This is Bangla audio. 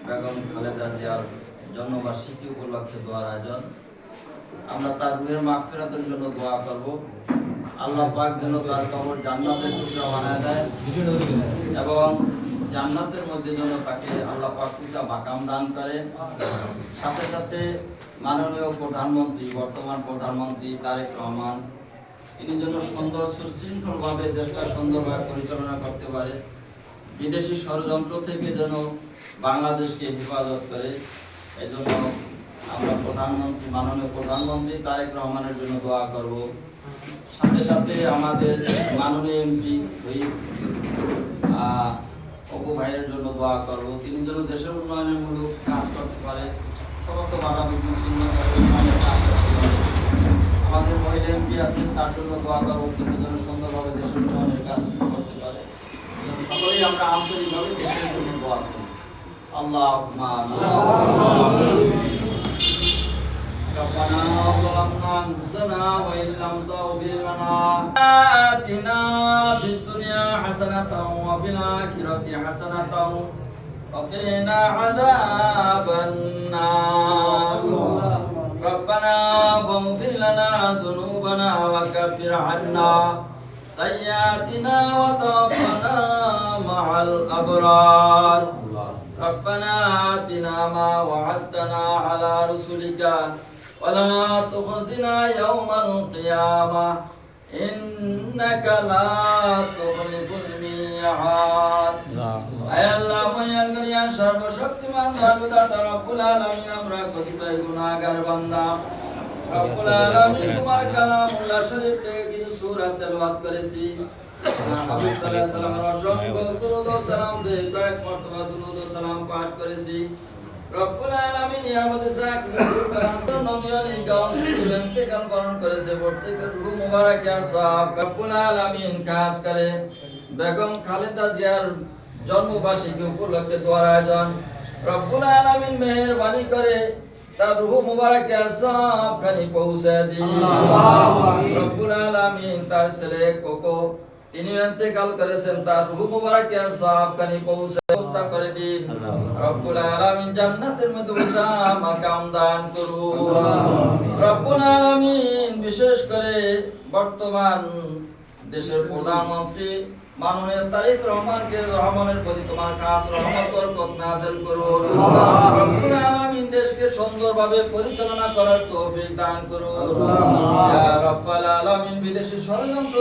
বেগম খালেদা জিয়ার জন্মবার্ষিকী উপলক্ষে দোয়ার আয়োজন। আমরা তার রুহের মাগফিরাতের জন্য দোয়া করব। আল্লাহ পাক যেন তার কবর জান্নাতের টুকরা বানায় দেয় এবং জান্নাতের মধ্যে যেন তাকে আল্লাহ পাক উঁচা মাকাম দান করে। সাথে সাথে মাননীয় প্রধানমন্ত্রী, বর্তমান প্রধানমন্ত্রী তারেক রহমান, তিনি যেন সুন্দর সুশৃঙ্খলভাবে দেশটা সুন্দরভাবে পরিচালনা করতে পারে, বিদেশি ষড়যন্ত্র থেকে যেন বাংলাদেশকে হেফাজত করে। এই জন্য আমরা মাননীয় প্রধানমন্ত্রী তারেক রহমানের জন্য দোয়া করব। সাথে সাথে আমাদের মাননীয় এমপি অপু ভাইয়ের জন্য দোয়া করব। তিনি যেন দেশের উন্নয়নের মূলক কাজ করতে পারে, সমস্ত বাধা বিঘ্ন ছিন্ন করে কাজ করতে পারে। আমাদের মহিলা এমপি আছে, তার জন্য দোয়া করব, তিনি যেন সুন্দরভাবে দেশের উন্নয়নের কাজ করতে পারে। সকলেই আমরা আন্তরিকভাবে দেশের জন্য দোয়া করি। আল্লাহুম্মা ربنا ظلمنا أنفسنا وإن لم تغفر لنا آتنا في الدنيا حسنة وفي الآخرة حسنة وقنا عذاب النار ربنا فاغفر لنا ذنوبنا وكفر عنا سيئاتنا وتوفنا مع الأبرار ربنا آتنا ما وعدتنا على رسلك ولا تخزنا يوم القيامة إنك لا تخلف الميعاد أي الله মহিয়ান করিয়ান সর্বশক্তিমান সর্বদাতা রব্বুল আলামিন, আমরা কতিপয় গুনাহগার বান্দা রব্বুল আলামিন তোমার কালামুল্লাহ শরীফ থেকে কিছু সূরা তেলাওয়াত করেছি। হাবিব সাল্লাল্লাহু আলাইহি ওয়াসাল্লামের অসংখ্য দরুদ ও সালাম দিয়ে কয়েক মর্তবা দরুদ ও সালাম পাঠ করেছি। রব্বুল আলামিন এর মধ্যে নবী গাউস ইন্তেকাল বরণ করেছে, প্রত্যেকের রূহ মুবারক আর সওয়াব রব্বুল আলামিন খাস করে বেগম খালেদা জিয়ার জন্মবার্ষিকী উপলক্ষে দোয়ার আয়োজন। রব্বুল আলামিন মেহেরবানি করে তার রূহ মুবারক আর সওয়াব খানি পৌঁছে দিন। রব্বুল আলামিন তার ছেলে কোকো, তিনি ইন্তেকাল করেছেন, তার রূহ মুবারক আর সওয়াব খানি পৌঁছে ব্যবস্থা করে দিন। রব্বুল আলামিন জান্নাতের মধ্যে উঁচা মাকাম দান করুন। রব্বুল আলামিন বিশেষ করে বর্তমান দেশের প্রধানমন্ত্রী মাননীয় তারেক রহমানের প্রতি তোমার খাস রহমত বরকত নাযিল করুন। রব্বুল আলামিন দেশকে সুন্দরভাবে পরিচালনা করার তৌফিক দান করুন। ইয়া রাব্বাল আলামিন বিদেশি ষড়যন্ত্র